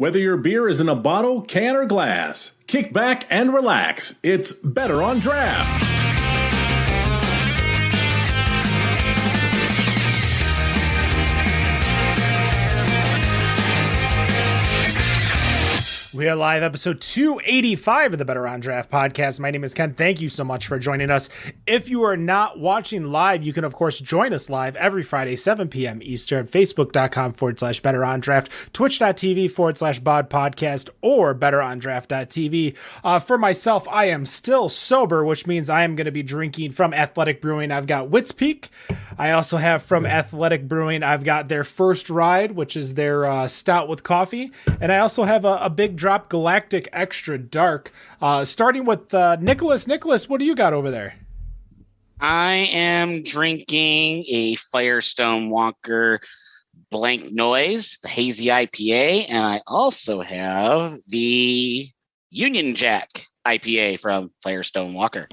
Whether your beer is in a bottle, can, or glass, kick back and relax. It's Better on Draft. We are live, episode 285 of the Better on Draft podcast. My name is Ken. Thank you so much for joining us. If you are not watching live, you can, of course, join us live every Friday, 7 p.m. Eastern, Facebook.com/Better on Draft, Twitch.tv/Bod Podcast, or BetterOnDraft.tv. For myself, I am still sober, which means I am going to be drinking from Athletic Brewing. I've got Witt's Peak. I also have from Athletic Brewing, I've got their First Ride, which is their stout with coffee. And I also have a Big Drop Galactic Extra Dark. Starting with Nicholas. Nicholas, what do you got over there? I am drinking a Firestone Walker Blank Noise, the Hazy IPA, and I also have the Union Jack IPA from Firestone Walker.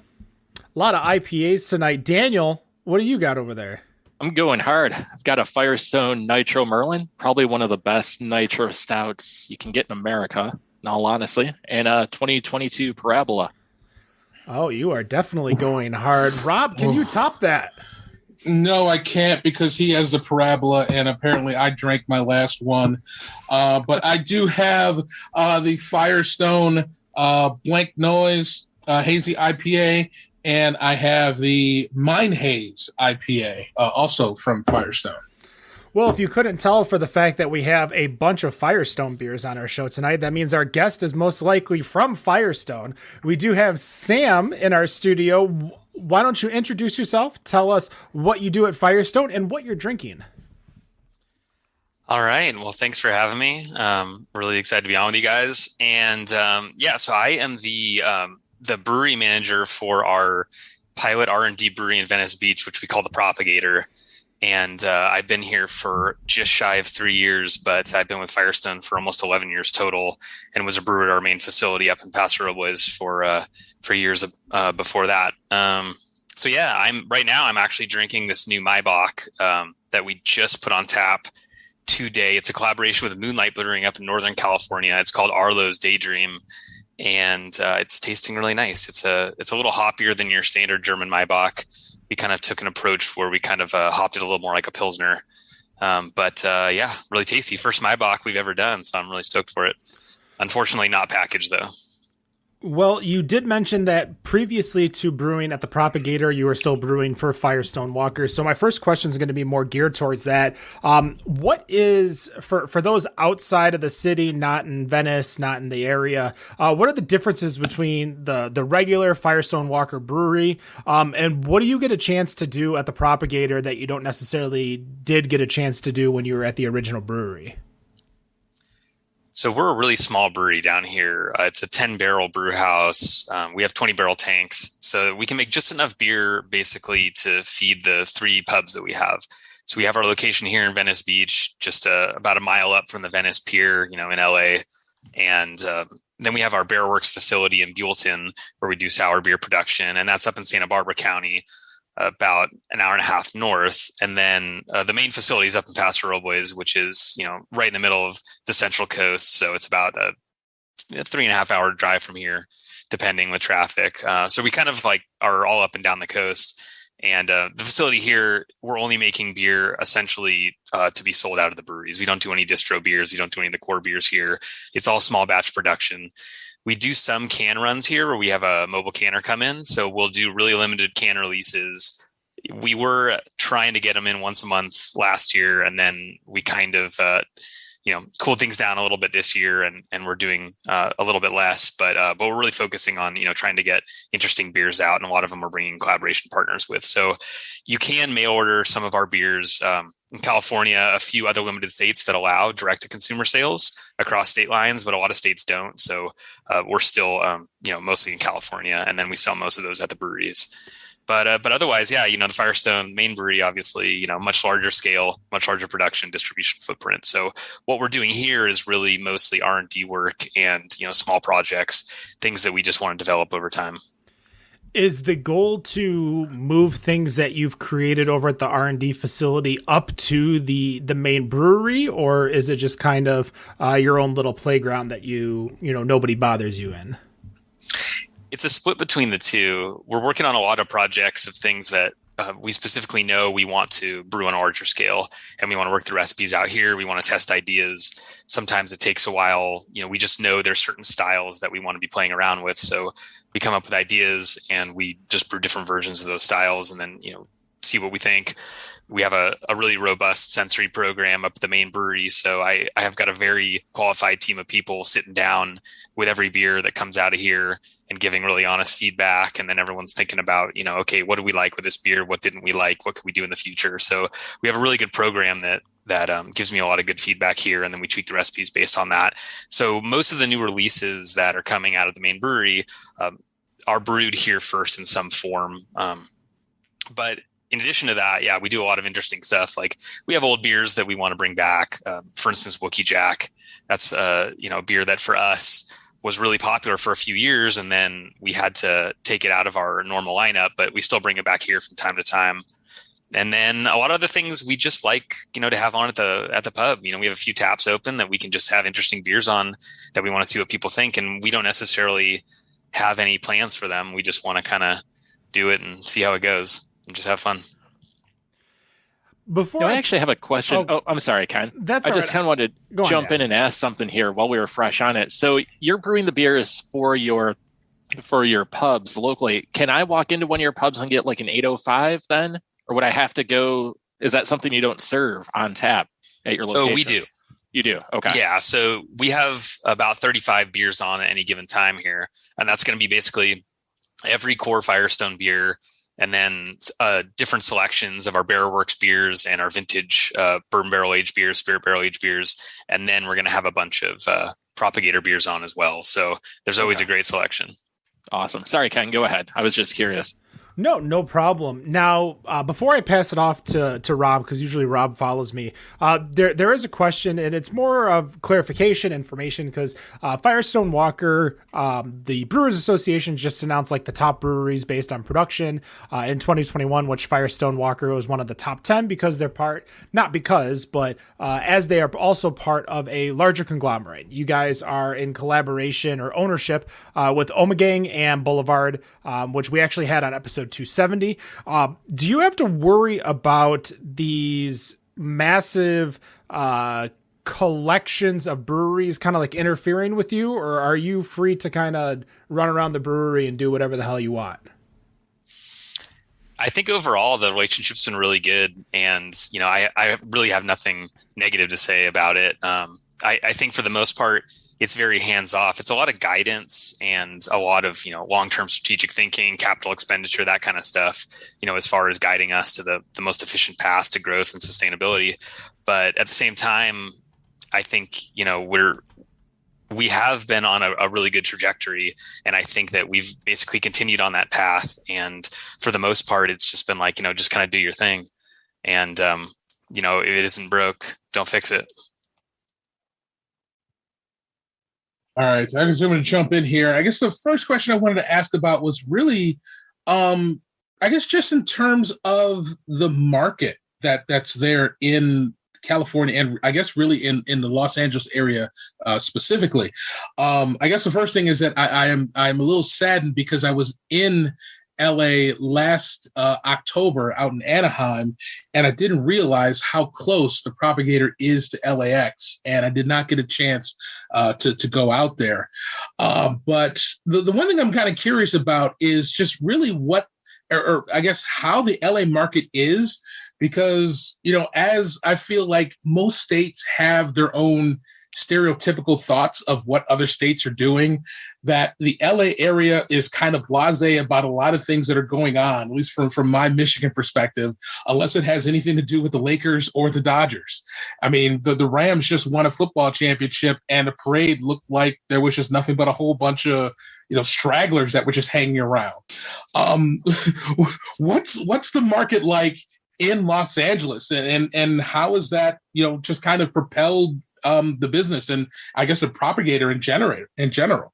A lot of IPAs tonight. Daniel, what do you got over there? I'm going hard. I've got a Firestone Nitro Merlin, probably one of the best nitro stouts you can get in America, in all honesty, and a 2022 Parabola. Oh, you are definitely going hard. Rob, can you top that? No, I can't because he has the Parabola, and apparently I drank my last one. But I do have the Firestone Blank Noise Hazy IPA, and I have the Mine Haze IPA, also from Firestone. Well, if you couldn't tell for the fact that we have a bunch of Firestone beers on our show tonight, that means our guest is most likely from Firestone. We do have Sam in our studio. Why don't you introduce yourself? Tell us what you do at Firestone and what you're drinking. All right. Well, thanks for having me. Really excited to be on with you guys. And so I am the brewery manager for our pilot R&D brewery in Venice Beach, which we call the Propagator. And I've been here for just shy of 3 years, but I've been with Firestone for almost 11 years total, and was a brewer at our main facility up in Paso Robles for years before that. I'm actually drinking this new Maibach that we just put on tap today. It's a collaboration with Moonlight Brewing up in Northern California. It's called Arlo's Daydream, and it's tasting really nice. It's a little hoppier than your standard German Maibach. We kind of took an approach where we kind of hopped it a little more like a Pilsner. Really tasty. First Maibach we've ever done, so I'm really stoked for it. Unfortunately, not packaged, though. Well, you did mention that previously to brewing at the Propagator, you were still brewing for Firestone Walker. So my first question is going to be more geared towards that. What is, for those outside of the city, not in Venice, not in the area, what are the differences between the regular Firestone Walker brewery and what do you get a chance to do at the Propagator that you don't necessarily did get a chance to do when you were at the original brewery? So we're a really small brewery down here. It's a 10-barrel brew house. We have 20-barrel tanks, so we can make just enough beer basically to feed the 3 pubs that we have. So we have our location here in Venice Beach, just about a mile up from the Venice Pier, in LA. And then we have our Bear Works facility in Buellton, where we do sour beer production, and that's up in Santa Barbara County, about an hour and a half north. And then the main facility is up in Paso Robles, which is, right in the middle of the Central Coast. So it's about a 3.5 hour drive from here, depending with traffic. So we kind of are all up and down the coast. And the facility here, we're only making beer essentially to be sold out of the breweries. We don't do any distro beers. We don't do any of the core beers here. It's all small batch production. We do some can runs here where we have a mobile canner come in. So we'll do really limited can releases. We were trying to get them in once a month last year, and then we kind of, cooled things down a little bit this year, and we're doing a little bit less. But we're really focusing on, trying to get interesting beers out, and a lot of them we're bringing collaboration partners with. So you can mail order some of our beers. In California, a few other limited states that allow direct-to-consumer sales across state lines, but a lot of states don't. So we're still, mostly in California, and then we sell most of those at the breweries. But otherwise, the Firestone main brewery, obviously, much larger scale, much larger production, distribution footprint. So what we're doing here is really mostly R&D work and, small projects, things that we just want to develop over time. Is the goal to move things that you've created over at the R&D facility up to the main brewery, or is it just kind of your own little playground that nobody bothers you in? It's a split between the two. We're working on a lot of projects of things that we specifically know we want to brew on a larger scale, and we want to work the recipes out here. We want to test ideas. Sometimes it takes a while. We just know there's certain styles that we want to be playing around with. So we come up with ideas and we just brew different versions of those styles and then, see what we think. We have a really robust sensory program up at the main brewery. So I have got a very qualified team of people sitting down with every beer that comes out of here and giving really honest feedback. And then everyone's thinking about, okay, what do we like with this beer? What didn't we like? What could we do in the future? So we have a really good program that gives me a lot of good feedback here. And then we tweak the recipes based on that. So most of the new releases that are coming out of the main brewery are brewed here first in some form. But in addition to that, yeah, we do a lot of interesting stuff. Like we have old beers that we want to bring back. For instance, Wookie Jack. That's a beer that for us was really popular for a few years, and then we had to take it out of our normal lineup. But we still bring it back here from time to time. And then a lot of the things we just like, to have on at the pub. We have a few taps open that we can just have interesting beers on that we want to see what people think, and we don't necessarily have any plans for them. We just want to kind of do it and see how it goes. And just have fun. I actually have a question. Oh, I'm sorry, Ken. I just kind of wanted to jump in and ask something here while we were fresh on it. So you're brewing the beers for your pubs locally. Can I walk into one of your pubs and get like an 805 then? Or would I have to go? Is that something you don't serve on tap at your location? Oh, we do. You do? Okay. Yeah. So we have about 35 beers on at any given time here. And that's going to be basically every core Firestone beer, and then different selections of our Barrel Works beers and our vintage bourbon barrel aged beers, spirit barrel aged beers. And then we're going to have a bunch of Propagator beers on as well. So there's always a great selection. Awesome. Sorry, Ken, go ahead. I was just curious. No problem. Now, before I pass it off to Rob, because usually Rob follows me, there is a question, and it's more of clarification information, because Firestone Walker, the Brewers Association just announced like the top breweries based on production in 2021, which Firestone Walker was one of the top 10 because they're as they are also part of a larger conglomerate. You guys are in collaboration or ownership with Omegang and Boulevard, which we actually had on episode 270. Do you have to worry about these massive collections of breweries kind of like interfering with you, or are you free to kind of run around the brewery and do whatever the hell you want? I think overall the relationship's been really good, and I really have nothing negative to say about it. I think for the most part it's very hands-off. It's a lot of guidance and a lot of, long-term strategic thinking, capital expenditure, that kind of stuff, as far as guiding us to the most efficient path to growth and sustainability. But at the same time, I think, we have been on a really good trajectory. And I think that we've basically continued on that path. And for the most part, it's just been like, just kind of do your thing. And, if it isn't broke, don't fix it. All right, so I'm going to jump in here. I guess the first question I wanted to ask about was really, I guess just in terms of the market that's there in California, and I guess really in the Los Angeles area specifically. I guess the first thing is that I'm a little saddened because I was in LA last October out in Anaheim, and I didn't realize how close the Propagator is to LAX, and I did not get a chance to go out there. But the one thing I'm kind of curious about is just really what, or I guess how the LA market is, because, as I feel like most states have their own stereotypical thoughts of what other states are doing, that the LA area is kind of blasé about a lot of things that are going on, at least from my Michigan perspective, unless it has anything to do with the Lakers or the Dodgers. I mean, the Rams just won a football championship, and the parade looked like there was just nothing but a whole bunch of stragglers that were just hanging around. What's the market like in Los Angeles, and how is that just kind of propelled the business, and I guess the Propagator in general?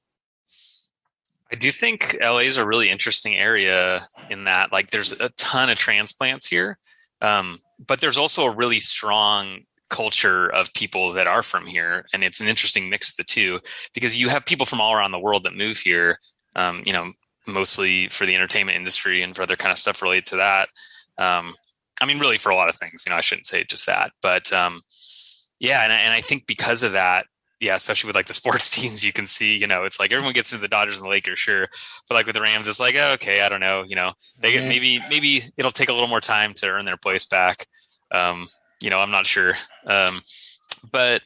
I do think LA is a really interesting area in that, like, there's a ton of transplants here, but there's also a really strong culture of people that are from here, and it's an interesting mix of the two because you have people from all around the world that move here, mostly for the entertainment industry and for other kind of stuff related to that. I mean, really for a lot of things. I shouldn't say just that, but yeah, and I think because of that. Yeah, especially with like the sports teams, you can see, it's like everyone gets into the Dodgers and the Lakers, sure, but like with the Rams, it's like, oh, okay, I don't know, they get maybe it'll take a little more time to earn their place back. I'm not sure, but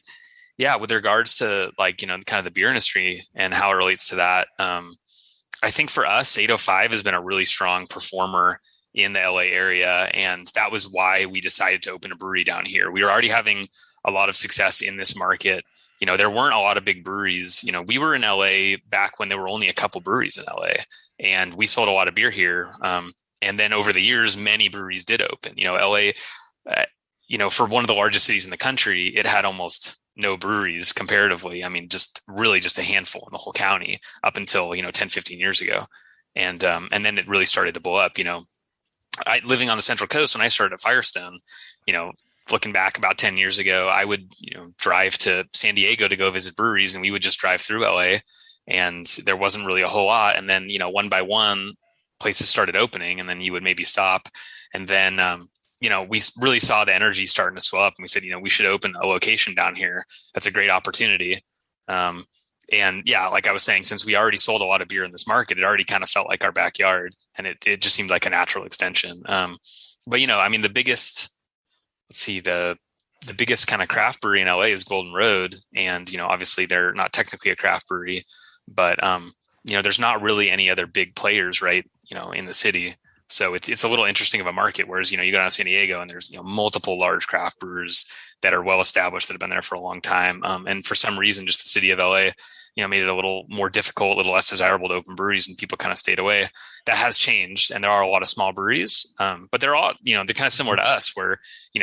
yeah, with regards to like kind of the beer industry and how it relates to that, I think for us, 805 has been a really strong performer in the LA area, and that was why we decided to open a brewery down here. We were already having a lot of success in this market. There weren't a lot of big breweries. We were in LA back when there were only a couple breweries in LA, and we sold a lot of beer here. And then over the years, many breweries did open. LA, for one of the largest cities in the country, it had almost no breweries comparatively. I mean, just a handful in the whole county up until, 10, 15 years ago. And then it really started to blow up. Living on the Central Coast, when I started at Firestone, looking back about 10 years ago, I would, drive to San Diego to go visit breweries, and we would just drive through LA, and there wasn't really a whole lot. And then, one by one, places started opening, and then you would maybe stop. And then, we really saw the energy starting to swell up, and we said, we should open a location down here. That's a great opportunity. And yeah, like I was saying, since we already sold a lot of beer in this market, it already kind of felt like our backyard, and it just seemed like a natural extension. But, the biggest kind of craft brewery in LA is Golden Road. And, obviously they're not technically a craft brewery, but, there's not really any other big players, right, in the city. So it's a little interesting of a market. Whereas, you go down to San Diego and there's, multiple large craft brewers that are well established that have been there for a long time. And for some reason, just the city of LA, made it a little more difficult, a little less desirable to open breweries, and people kind of stayed away. That has changed, and there are a lot of small breweries, but they're all, they're kind of similar to us, where,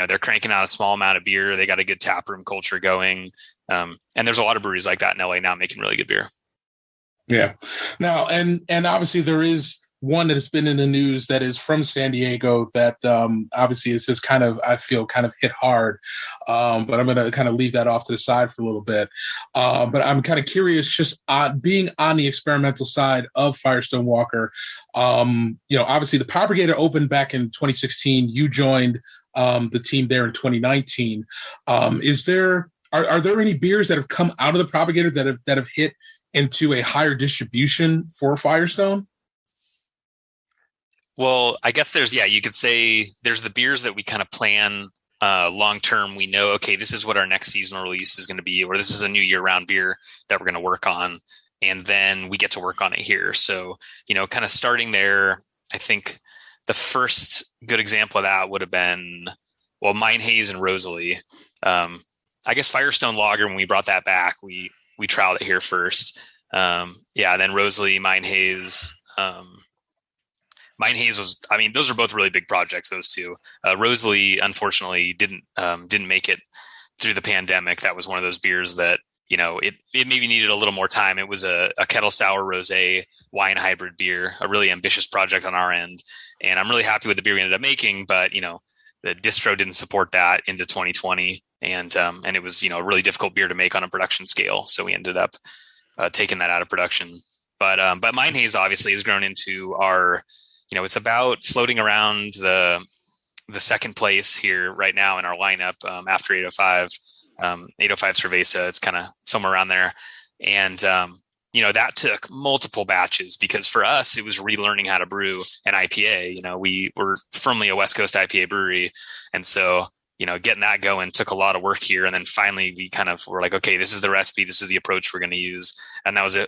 they're cranking out a small amount of beer. They got a good taproom culture going. And there's a lot of breweries like that in LA now making really good beer. Yeah. Now, and obviously there is one that has been in the news that is from San Diego that obviously is just kind of, I feel, kind of hit hard. But I'm going to kind of leave that off to the side for a little bit. But I'm kind of curious, just being on the experimental side of Firestone Walker. Obviously the Propagator opened back in 2016. You joined the team there in 2019. Are there any beers that have come out of the Propagator that have hit into a higher distribution for Firestone? Well, I guess you could say there's the beers that we kind of plan long term. We know, okay, this is what our next seasonal release is going to be, or this is a new year-round beer that we're going to work on, and then we get to work on it here. So, kind of starting there, I think the first good example of that would have been, well, Mine Haze and Rosalie. I guess Firestone Lager, when we brought that back, we trialed it here first. Then Rosalie, Mine Haze. Mine Haze was, those are both really big projects, those two. Rosalie, unfortunately, didn't make it through the pandemic. That was one of those beers that, it maybe needed a little more time. It was a kettle sour rosé wine hybrid beer, a really ambitious project on our end. And I'm really happy with the beer we ended up making, but, the distro didn't support that into 2020. And it was, a really difficult beer to make on a production scale. So we ended up taking that out of production. But Mine Haze obviously has grown into our, it's about floating around the second place here right now in our lineup after 805 Cerveza. It's kind of somewhere around there. And, that took multiple batches because for us, it was relearning how to brew an IPA. We were firmly a West Coast IPA brewery. And so, getting that going took a lot of work here. And then finally we kind of were like, okay, this is the recipe. This is the approach we're going to use. And that was a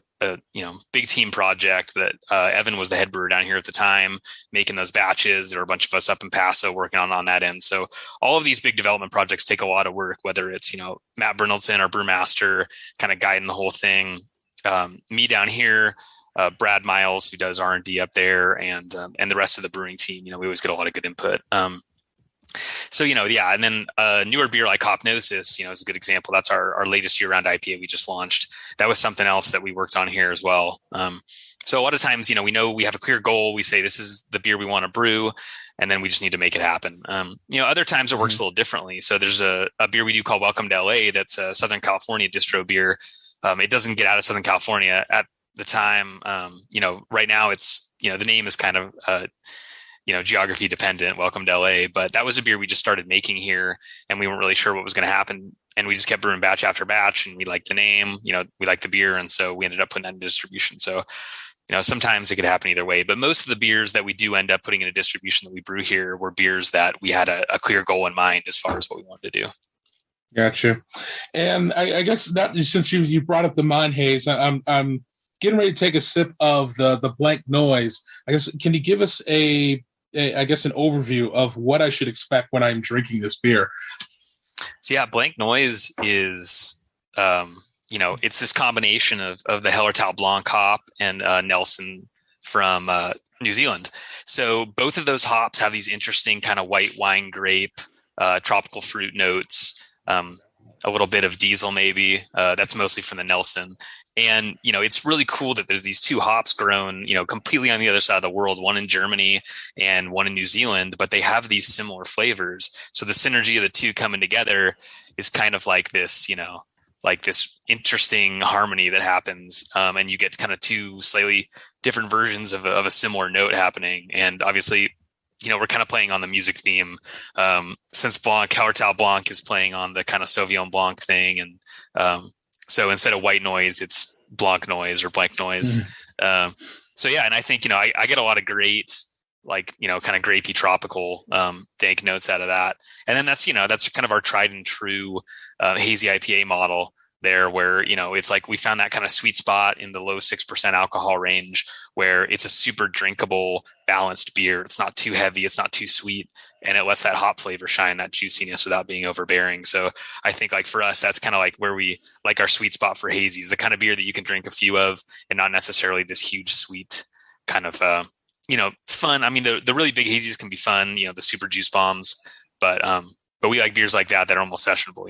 big team project that Evan was the head brewer down here at the time, making those batches. There were a bunch of us up in Paso working on that end. So all of these big development projects take a lot of work, whether it's, Matt Bernaldson, our brewmaster, kind of guiding the whole thing. Me down here, Brad Miles, who does R&D up there, and the rest of the brewing team. We always get a lot of good input. So, yeah. And then newer beer like Hopnosis, is a good example. That's our latest year-round IPA we just launched. That was something else that we worked on here as well. So a lot of times, we know we have a clear goal. We say, this is the beer we want to brew, and then we just need to make it happen. Other times it works a little differently. So there's a beer we do called Welcome to LA. That's a Southern California distro beer. It doesn't get out of Southern California at the time. Right now it's, the name is kind of, geography dependent, Welcome to LA, but that was a beer we just started making here, and we weren't really sure what was going to happen. And we just kept brewing batch after batch, and we liked the name, we liked the beer. And so we ended up putting that in distribution. So, sometimes it could happen either way, but most of the beers that we do end up putting in a distribution that we brew here were beers that we had a clear goal in mind as far as what we wanted to do. Gotcha. And I guess that, since you brought up the Mind Haze, I'm getting ready to take a sip of the Blank Noise. I guess, can you give us an overview of what I should expect when I'm drinking this beer? So yeah, Blank Noise is, it's this combination of the Hallertau Blanc hop and Nelson from New Zealand. So both of those hops have these interesting kind of white wine grape, tropical fruit notes, a little bit of diesel maybe. That's mostly from the Nelson. And, it's really cool that there's these two hops grown, completely on the other side of the world, one in Germany and one in New Zealand, but they have these similar flavors. So the synergy of the two coming together is kind of like this, like this interesting harmony that happens. And you get kind of two slightly different versions of a similar note happening. And obviously, we're kind of playing on the music theme, since Hallertau Blanc is playing on the kind of Sauvignon Blanc thing. And, so instead of white noise, it's Blanc noise or Blank noise. So yeah, and I think, I get a lot of great, kind of grapey tropical dank notes out of that. And then that's kind of our tried and true hazy IPA model there, where, it's like we found that kind of sweet spot in the low 6% alcohol range, where it's a super drinkable, balanced beer. It's not too heavy, it's not too sweet, and it lets that hop flavor shine, that juiciness, without being overbearing. So I think, like, for us, that's kind of like where we like our sweet spot for hazies, the kind of beer that you can drink a few of and not necessarily this huge sweet kind of fun. I mean, the really big hazies can be fun, the super juice bombs, but we like beers like that are almost sessionable.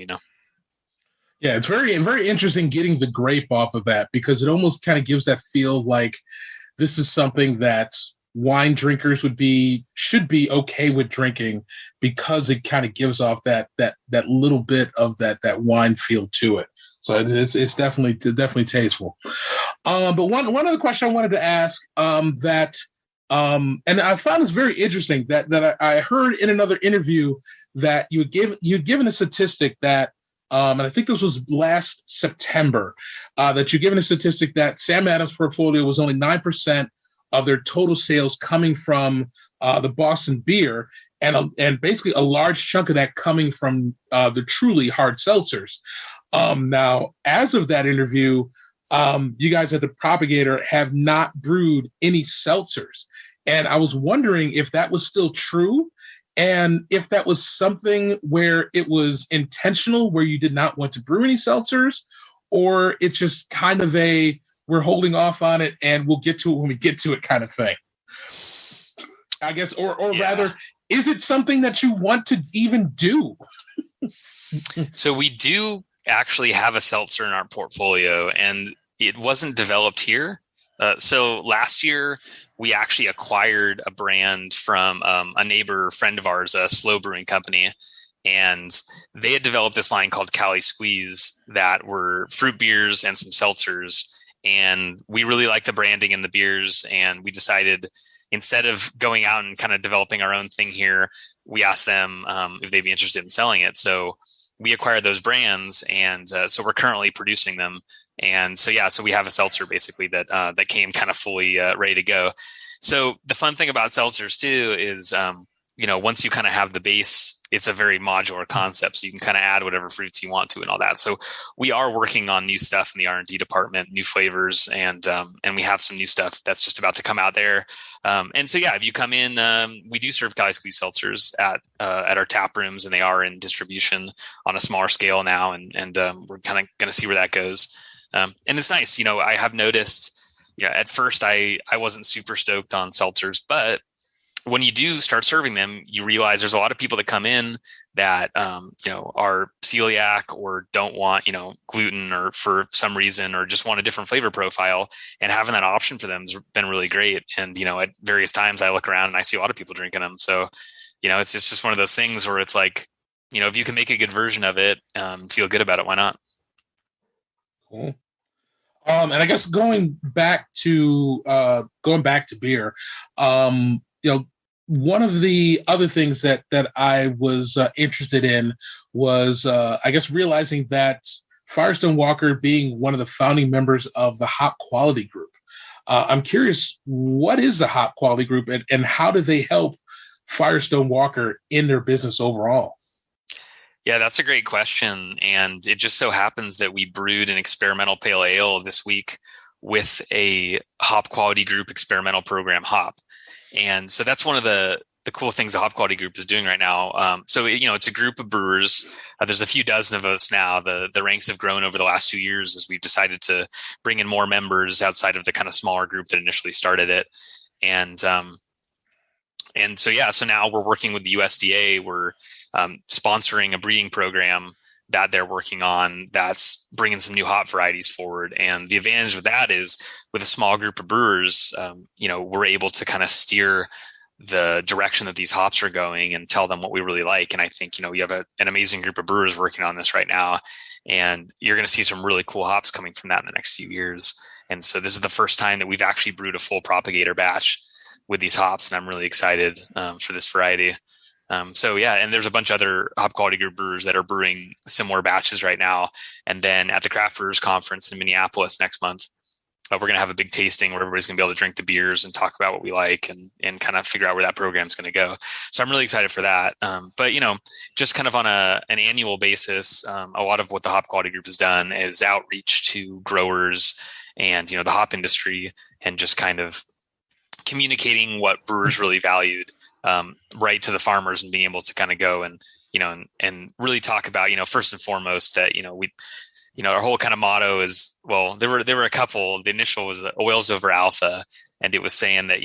Yeah, it's very, very interesting getting the grape off of that, because it almost kind of gives that feel like this is something that wine drinkers should be okay with drinking, because it kind of gives off that little bit of that wine feel to it. So it's definitely tasteful. But one other question I wanted to ask, and I found this very interesting, that I heard in another interview that you'd given a statistic that, and I think this was last September, that you're given a statistic that Sam Adams' portfolio was only 9% of their total sales coming from the Boston beer, and basically a large chunk of that coming from the truly hard seltzers. Now, as of that interview, you guys at the Propagator have not brewed any seltzers. And I was wondering if that was still true, and if that was something where it was intentional, where you did not want to brew any seltzers, or it's just kind of we're holding off on it and we'll get to it when we get to it kind of thing, I guess, or rather, is it something that you want to even do? So we do actually have a seltzer in our portfolio, and it wasn't developed here. So last year, we actually acquired a brand from a neighbor friend of ours, a slow brewing company, and they had developed this line called Cali Squeeze that were fruit beers and some seltzers. And we really liked the branding and the beers, and we decided, instead of going out and kind of developing our own thing here, we asked them if they'd be interested in selling it. So we acquired those brands, and so we're currently producing them. And so, so we have a seltzer basically that came kind of fully ready to go. So the fun thing about seltzers too is, once you kind of have the base, it's a very modular concept. So you can kind of add whatever fruits you want to and all that. So we are working on new stuff in the R&D department, new flavors, and we have some new stuff that's just about to come out there. And so, if you come in, we do serve Cali Squeeze seltzers at our tap rooms, and they are in distribution on a smaller scale now. And we're kind of going to see where that goes. And it's nice, I have noticed, at first I wasn't super stoked on seltzers, but when you do start serving them, you realize there's a lot of people that come in that, are celiac or don't want, gluten or for some reason, or just want a different flavor profile, and having that option for them has been really great. And, at various times I look around and I see a lot of people drinking them. So, it's just one of those things where it's like, if you can make a good version of it, feel good about it, why not? Cool. And I guess going back to beer, one of the other things that I was interested in was, I guess, realizing that Firestone Walker being one of the founding members of the Hop Quality Group. I'm curious, what is the Hop Quality Group, and how do they help Firestone Walker in their business overall? Yeah, that's a great question. And it just so happens that we brewed an experimental pale ale this week with a Hop Quality Group experimental program hop. And so that's one of the cool things the Hop Quality Group is doing right now. So, it's a group of brewers. There's a few dozen of us now. The ranks have grown over the last 2 years as we've decided to bring in more members outside of the kind of smaller group that initially started it. And so now we're working with the USDA. We're sponsoring a breeding program that they're working on that's bringing some new hop varieties forward. And the advantage with that is, with a small group of brewers, we're able to kind of steer the direction that these hops are going and tell them what we really like. And I think, we have an amazing group of brewers working on this right now, and you're going to see some really cool hops coming from that in the next few years. And so this is the first time that we've actually brewed a full Propagator batch with these hops, and I'm really excited for this variety. And there's a bunch of other Hop Quality Group brewers that are brewing similar batches right now. And then at the Craft Brewers Conference in Minneapolis next month, we're going to have a big tasting where everybody's going to be able to drink the beers and talk about what we like and kind of figure out where that program is going to go. So I'm really excited for that. But just kind of on an annual basis, a lot of what the Hop Quality Group has done is outreach to growers and, the hop industry, and just kind of communicating what brewers really valued, right to the farmers, and being able to kind of go and really talk about, first and foremost that, our whole kind of motto is, well, there were a couple. The initial was oils over alpha, and it was saying that,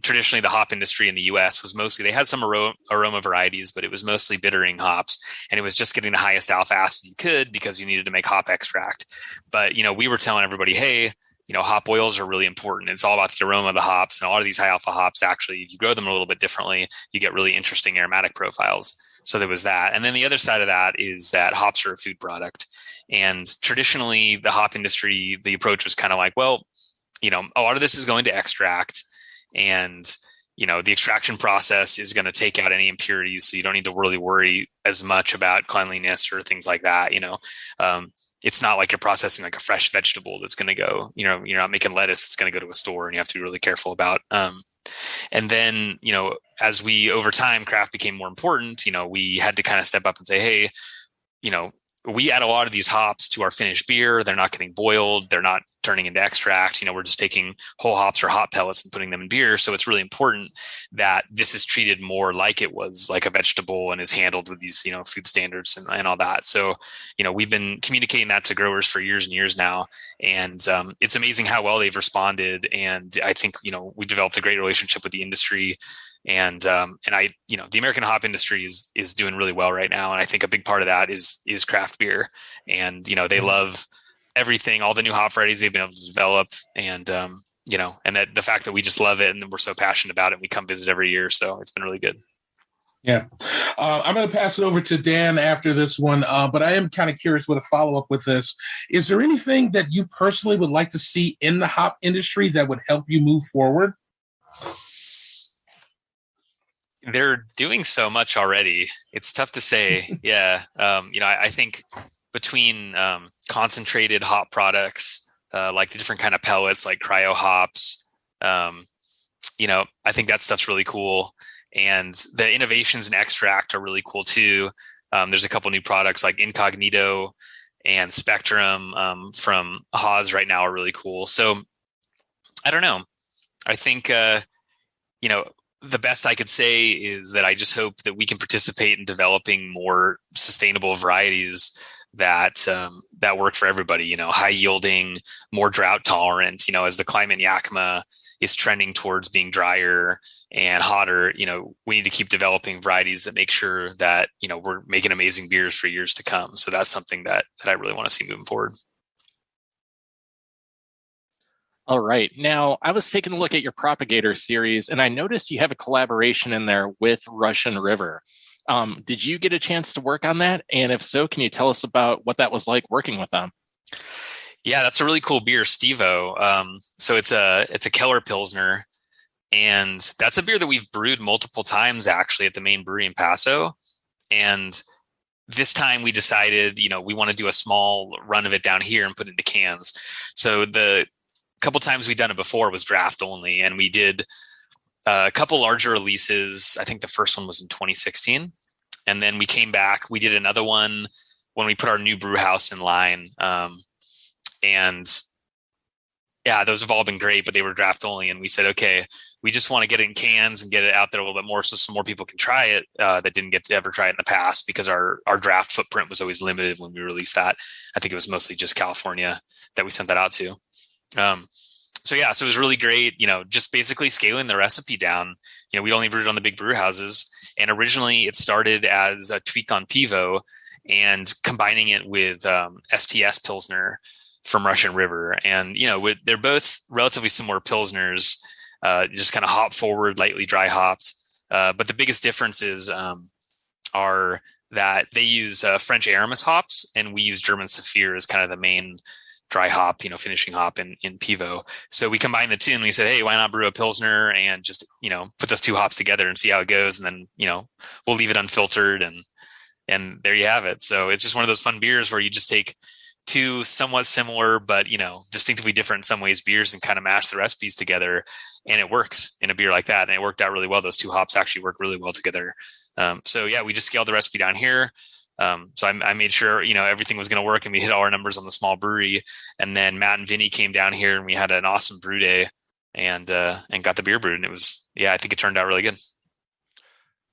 traditionally the hop industry in the U.S. was mostly, they had some aroma varieties, but it was mostly bittering hops, and it was just getting the highest alpha acid you could because you needed to make hop extract. But, we were telling everybody, hey, hop oils are really important. It's all about the aroma of the hops, and a lot of these high alpha hops, actually, if you grow them a little bit differently, you get really interesting aromatic profiles. So there was that. And then the other side of that is that hops are a food product. And traditionally, the hop industry, the approach was kind of like, well, a lot of this is going to extract, and, the extraction process is going to take out any impurities. So you don't need to really worry as much about cleanliness or things like that. It's not like you're processing like a fresh vegetable that's going to go, you're not making lettuce that's going to go to a store, and you have to be really careful about. And then, as over time, craft became more important, we had to kind of step up and say, hey, we add a lot of these hops to our finished beer. They're not getting boiled. They're not turning into extract. We're just taking whole hops or hop pellets and putting them in beer. So it's really important that this is treated more like it was like a vegetable and is handled with these, food standards and all that. So, we've been communicating that to growers for years and years now. And it's amazing how well they've responded. And I think, we developed a great relationship with the industry. And I, the American hop industry is doing really well right now. And I think a big part of that is craft beer. And, they love everything, all the new hop varieties they've been able to develop. And, and that the fact that we just love it and we're so passionate about it, we come visit every year. So it's been really good. Yeah. I'm going to pass it over to Dan after this one, but I am kind of curious with a follow-up with this. Is there anything that you personally would like to see in the hop industry that would help you move forward? They're doing so much already. It's tough to say. Yeah. I think between concentrated hop products, like the different kind of pellets, like cryo hops, I think that stuff's really cool. And the innovations in extract are really cool too. There's a couple new products like Incognito and Spectrum from Haas right now are really cool. So I don't know. I think, the best I could say is that I just hope that we can participate in developing more sustainable varieties that worked for everybody. High yielding, more drought tolerant. As the climate in Yakima is trending towards being drier and hotter, we need to keep developing varieties that make sure that we're making amazing beers for years to come. So that's something that I really want to see moving forward. All right. Now, I was taking a look at your Propagator series, and I noticed you have a collaboration in there with Russian River. Did you get a chance to work on that? And if so, can you tell us about what that was like working with them? Yeah, that's a really cool beer, Stevo. So it's a Keller Pilsner, and that's a beer that we've brewed multiple times actually at the main brewery in Paso. And this time we decided, we want to do a small run of it down here and put it into cans. So the couple times we'd done it before was draft only, and we did a couple larger releases. I think the first one was in 2016, and then we came back. We did another one when we put our new brew house in line, and yeah, those have all been great, but they were draft only. And we said, okay, we just want to get it in cans and get it out there a little bit more, so some more people can try it that didn't get to ever try it in the past, because our draft footprint was always limited when we released that. I think it was mostly just California that we sent that out to. So it was really great, just basically scaling the recipe down. We only brewed on the big brew houses, and originally it started as a tweak on Pivo and combining it with STS Pilsner from Russian River. And, they're both relatively similar Pilsners, just kind of hop forward, lightly dry hopped. But the biggest differences are that they use French Aramis hops, and we use German Saphir as kind of the main dry hop, finishing hop in Pivo. So we combined the two, and we said, hey, why not brew a Pilsner and just, put those two hops together and see how it goes. And then, we'll leave it unfiltered, and there you have it. So it's just one of those fun beers where you just take two somewhat similar, but, distinctively different in some ways beers and kind of mash the recipes together. And it works in a beer like that. And it worked out really well. Those two hops actually work really well together. We just scaled the recipe down here. So I made sure, everything was going to work, and we hit all our numbers on the small brewery. And then Matt and Vinny came down here, and we had an awesome brew day and got the beer brewed. And it was, I think it turned out really good.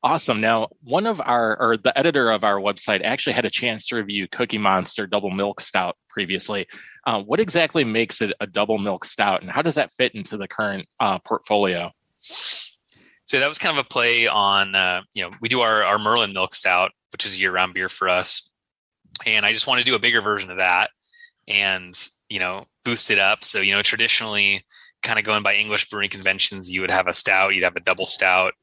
Awesome. Now, the editor of our website actually had a chance to review Cookie Monster Double Milk Stout previously. What exactly makes it a double milk stout, and how does that fit into the current portfolio? So that was kind of a play on, we do our Merlin Milk Stout, which is a year-round beer for us. And I just want to do a bigger version of that and, boost it up. So, traditionally, kind of going by English brewing conventions, you would have a stout, you'd have a double stout,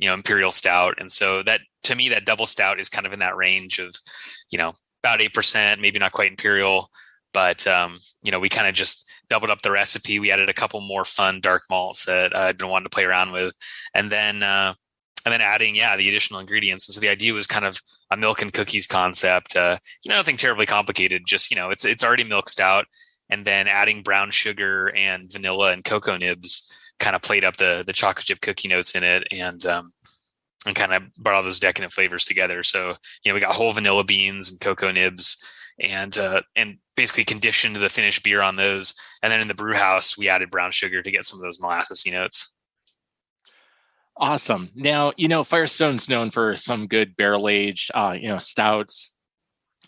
imperial stout. And so that, to me, that double stout is kind of in that range of, about 8%, maybe not quite imperial, but, we kind of just doubled up the recipe. We added a couple more fun dark malts that I'd been wanting to play around with. And then adding, the additional ingredients. And so the idea was kind of a milk and cookies concept, nothing terribly complicated, just, it's already milk stout. And then adding brown sugar and vanilla and cocoa nibs kind of played up the chocolate chip cookie notes in it, and kind of brought all those decadent flavors together. So, we got whole vanilla beans and cocoa nibs, and basically conditioned the finished beer on those. And then in the brew house, we added brown sugar to get some of those molassesy notes. Awesome. Now, Firestone's known for some good barrel-aged, stouts,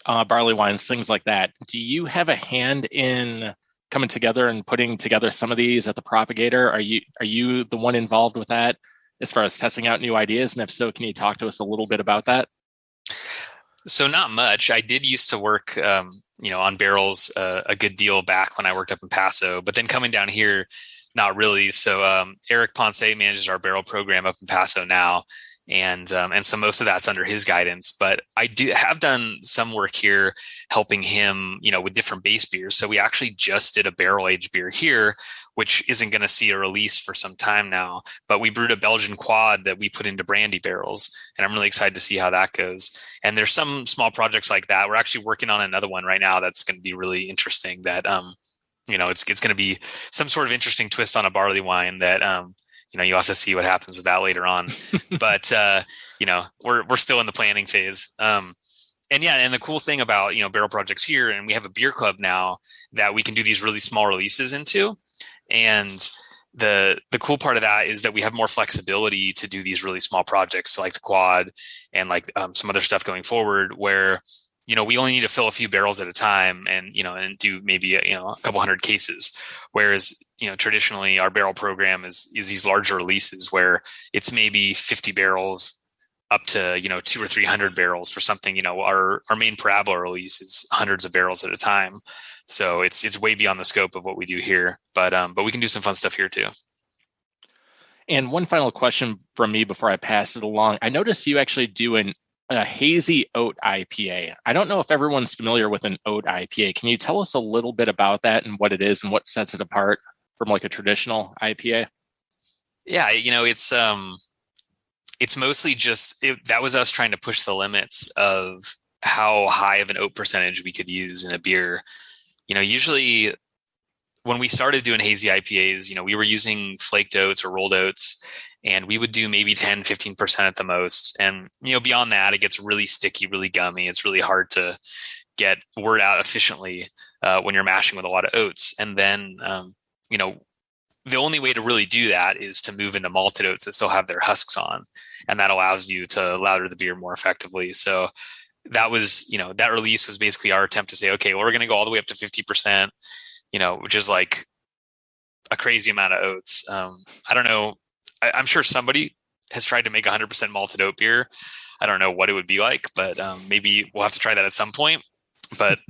barley wines, things like that. Do you have a hand in coming together and putting together some of these at the Propagator? Are you the one involved with that as far as testing out new ideas? And if so, can you talk to us a little bit about that? So not much. I did used to work, on barrels a good deal back when I worked up in Paso, but then coming down here, not really. So Eric Ponce manages our barrel program up in Paso now. And so most of that's under his guidance, but I have done some work here helping him, with different base beers. So we actually just did a barrel aged beer here, which isn't going to see a release for some time now, but we brewed a Belgian quad that we put into brandy barrels, and I'm really excited to see how that goes. And there's some small projects like that. We're actually working on another one right now that's going to be really interesting that, it's going to be some sort of interesting twist on a barley wine that, you'll have to see what happens with that later on. But, we're still in the planning phase. And the cool thing about, barrel projects here, and we have a beer club now that we can do these really small releases into. And the cool part of that is that we have more flexibility to do these really small projects, like the quad and like some other stuff going forward, where we only need to fill a few barrels at a time and do maybe a couple hundred cases. Whereas, traditionally our barrel program is these larger releases where it's maybe 50 barrels up to, 200 or 300 barrels for something. Our main Parabola release is hundreds of barrels at a time. So it's way beyond the scope of what we do here, but we can do some fun stuff here too. And one final question from me before I pass it along. I noticed you actually do a hazy oat IPA. I don't know if everyone's familiar with an oat IPA. Can you tell us a little bit about that and what it is and what sets it apart from like a traditional IPA? Yeah, it's mostly just that was us trying to push the limits of how high of an oat percentage we could use in a beer. Usually when we started doing hazy IPAs, we were using flaked oats or rolled oats, and we would do maybe 10, 15% at the most. And, beyond that, it gets really sticky, really gummy. It's really hard to get wort out efficiently when you're mashing with a lot of oats. And then, the only way to really do that is to move into malted oats that still have their husks on. And that allows you to lauter the beer more effectively. So that was, that release was basically our attempt to say, okay, well, we're going to go all the way up to 50%, which is like a crazy amount of oats. I don't know. I'm sure somebody has tried to make 100% malted oat beer. I don't know what it would be like, but maybe we'll have to try that at some point. But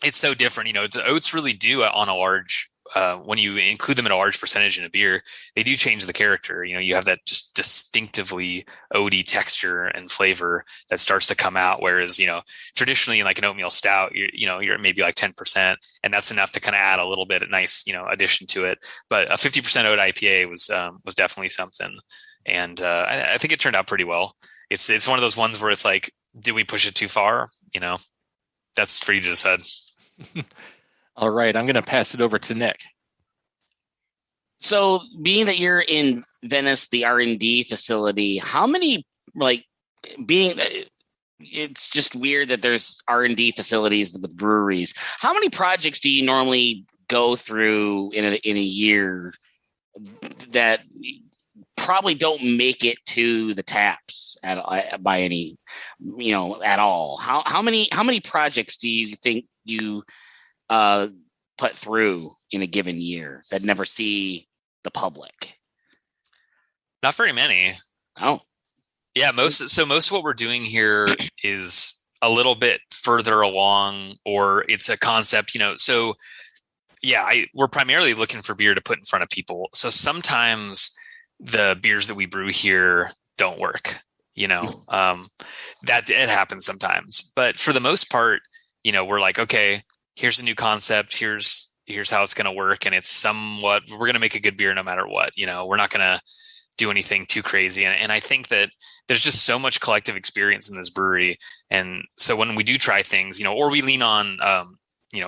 it's so different. Oats really do on a large, when you include them in a large percentage in a beer, they do change the character. You have that just distinctively oaty texture and flavor that starts to come out. Whereas, traditionally like an oatmeal stout, you're maybe like 10%, and that's enough to kind of add a little bit of nice, addition to it. But a 50% oat IPA was definitely something. And I think it turned out pretty well. It's one of those ones where it's like, did we push it too far? That's for you to decide. All right, I'm going to pass it over to Nick. So being that you're in Venice, the R&D facility, how many, it's just weird that there's R&D facilities with breweries. How many projects do you normally go through in a year that probably don't make it to the taps by any, at all? How many projects do you think you put through in a given year that never see the public? Not very many. Oh, yeah. Most of what we're doing here is a little bit further along, or it's a concept, so yeah, we're primarily looking for beer to put in front of people. So sometimes the beers that we brew here don't work, that it happens sometimes, but for the most part, we're like, okay, here's a new concept. Here's how it's going to work. And it's we're going to make a good beer no matter what. We're not going to do anything too crazy. And I think that there's just so much collective experience in this brewery. And so when we do try things, or we lean on,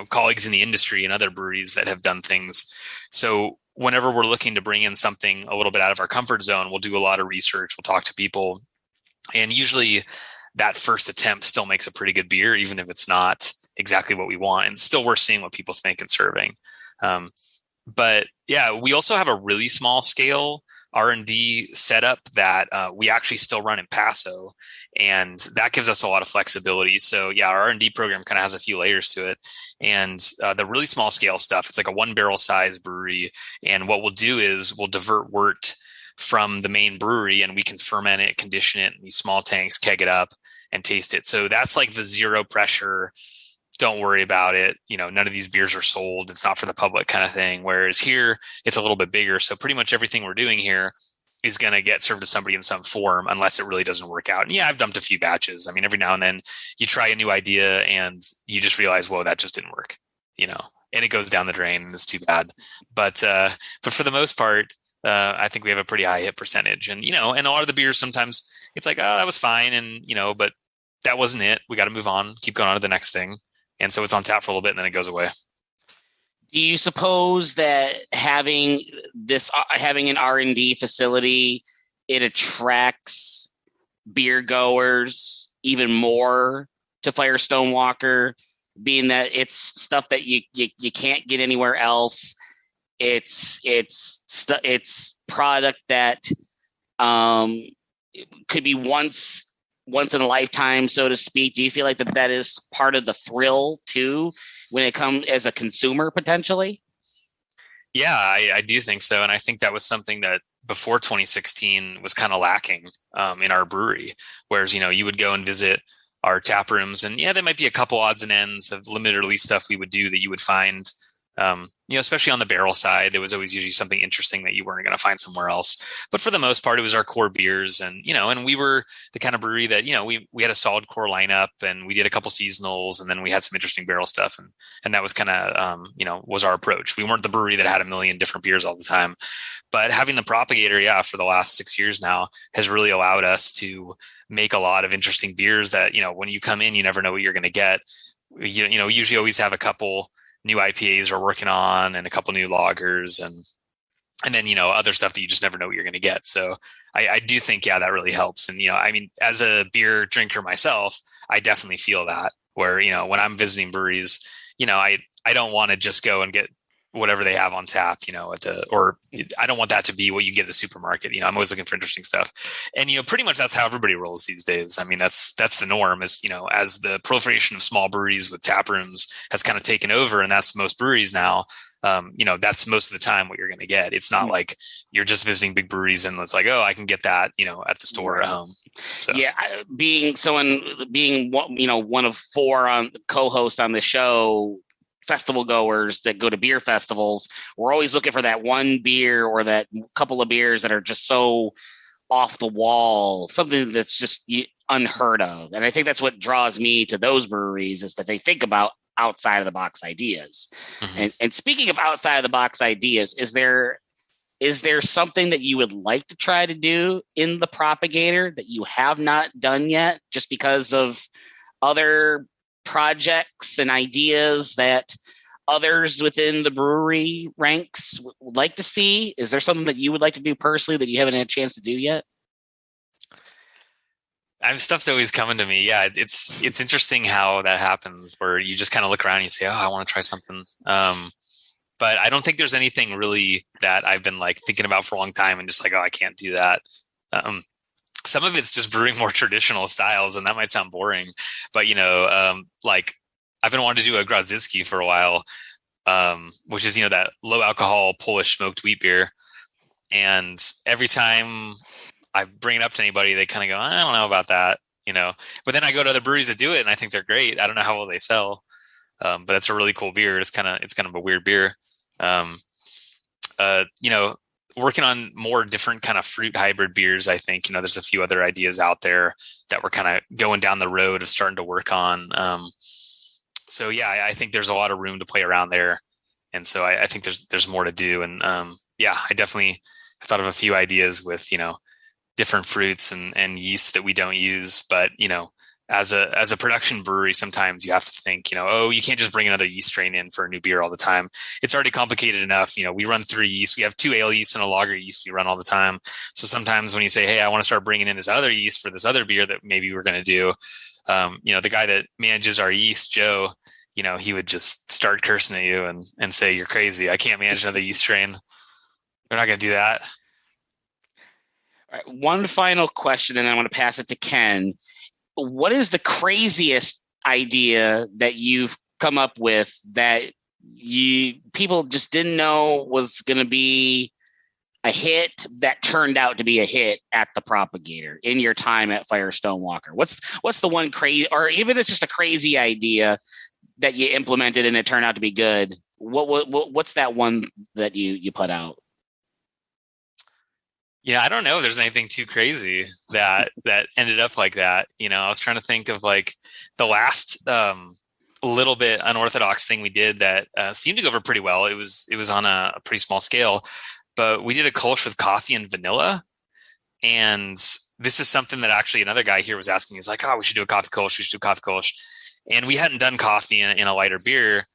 colleagues in the industry and other breweries that have done things. So whenever we're looking to bring in something a little bit out of our comfort zone, we'll do a lot of research. We'll talk to people. And usually that first attempt still makes a pretty good beer, even if it's not exactly what we want, and still we're seeing what people think and serving. But yeah, we also have a really small scale R&D setup that we actually still run in Paso, and that gives us a lot of flexibility. So yeah, our R&D program kind of has a few layers to it, and the really small scale stuff, it's like a 1 barrel size brewery. And what we'll do is we'll divert wort from the main brewery, and we can ferment it, condition it in these small tanks, keg it up, and taste it. So that's like the zero pressure, don't worry about it, none of these beers are sold, it's not for the public kind of thing. Whereas here it's a little bit bigger. So pretty much everything we're doing here is going to get served to somebody in some form, unless it really doesn't work out. And yeah, I've dumped a few batches. I mean, every now and then you try a new idea and you just realize, whoa, that just didn't work, and it goes down the drain, and it's too bad. But for the most part, I think we have a pretty high hit percentage. And, and a lot of the beers, sometimes it's like, oh, that was fine. And, but that wasn't it. We got to move on, keep going on to the next thing. And so it's on tap for a little bit and then it goes away. Do you suppose that having an R&D facility, it attracts beer goers even more to Firestone Walker, being that it's stuff that you can't get anywhere else? It's product that could be once once in a lifetime, so to speak. Do you feel like that is part of the thrill too, when it comes as a consumer potentially? Yeah, I do think so. And I think that was something that before 2016 was kind of lacking in our brewery. Whereas, you would go and visit our tap rooms and there might be a couple odds and ends of limited release stuff we would do that you would find, especially on the barrel side, there was always usually something interesting that you weren't going to find somewhere else. But for the most part, it was our core beers. And, and we were the kind of brewery that, we had a solid core lineup and we did a couple seasonals and then we had some interesting barrel stuff. And that was kind of, was our approach. We weren't the brewery that had a million different beers all the time. But having the Propagator, for the last 6 years now has really allowed us to make a lot of interesting beers that, when you come in, you never know what you're going to get. We usually always have a couple new IPAs we're working on and a couple new lagers and then, other stuff that you just never know what you're going to get. So I do think, that really helps. And, as a beer drinker myself, I definitely feel that where, when I'm visiting breweries, I don't want to just go and get whatever they have on tap, or I don't want that to be what you get at the supermarket. I'm always looking for interesting stuff. And, pretty much that's how everybody rolls these days. I mean, that's the norm is, as the proliferation of small breweries with tap rooms has kind of taken over, and that's most breweries now, that's most of the time what you're going to get. It's not like you're just visiting big breweries and it's like, oh, I can get that, at the store at home. So. Yeah. Being one of four co-hosts on the show, festival goers that go to beer festivals, we're always looking for that one beer or that couple of beers that are just so off the wall, something that's just unheard of. And I think that's what draws me to those breweries is that they think about outside of the box ideas. Mm-hmm. And speaking of outside of the box ideas, is there something that you would like to try to do in the Propagator that you have not done yet just because of other projects and ideas that others within the brewery ranks would like to see? Is there something that you would like to do personally that you haven't had a chance to do yet? Stuff's always coming to me. Yeah, it's interesting how that happens where you just kind of look around and you say, oh, I want to try something. But I don't think there's anything really that I've been like thinking about for a long time and just like, oh, I can't do that. Some of it's just brewing more traditional styles, and that might sound boring, but like I've been wanting to do a Grodziskie for a while, which is that low alcohol Polish smoked wheat beer. And every time I bring it up to anybody, they kind of go, I don't know about that, But then I go to other breweries that do it, and I think they're great. I don't know how well they sell, but it's a really cool beer. It's kind of a weird beer. Working on more different kind of fruit hybrid beers. I think, there's a few other ideas out there that we're kind of going down the road of starting to work on. So I think there's a lot of room to play around there. And so I think there's more to do. And I definitely thought of a few ideas with, different fruits and yeast that we don't use, but, as a production brewery, sometimes you have to think, you can't just bring another yeast strain in for a new beer all the time. It's already complicated enough. We run 3 yeast. We have 2 ale yeast and a lager yeast we run all the time. So sometimes when you say, hey, I want to start bringing in this other yeast for this other beer that maybe we're going to do, the guy that manages our yeast, Joe, he would just start cursing at you and say, you're crazy. I can't manage another yeast strain. We're not going to do that. All right, one final question, and then I want to pass it to Ken. What is the craziest idea that you've come up with that people just didn't know was going to be a hit that turned out to be a hit at the Propagator in your time at Firestone Walker? What's the one crazy, or even if it's just a crazy idea that you implemented and it turned out to be good? What's that one that you put out? Yeah, I don't know if there's anything too crazy that ended up like that. I was trying to think of like the last little bit unorthodox thing we did that seemed to go over pretty well. It was on a pretty small scale, but we did a Kolsch with coffee and vanilla. And this is something that actually another guy here was asking. He's like, oh, we should do a coffee Kolsch. We should do a coffee Kolsch. And we hadn't done coffee in a lighter beer.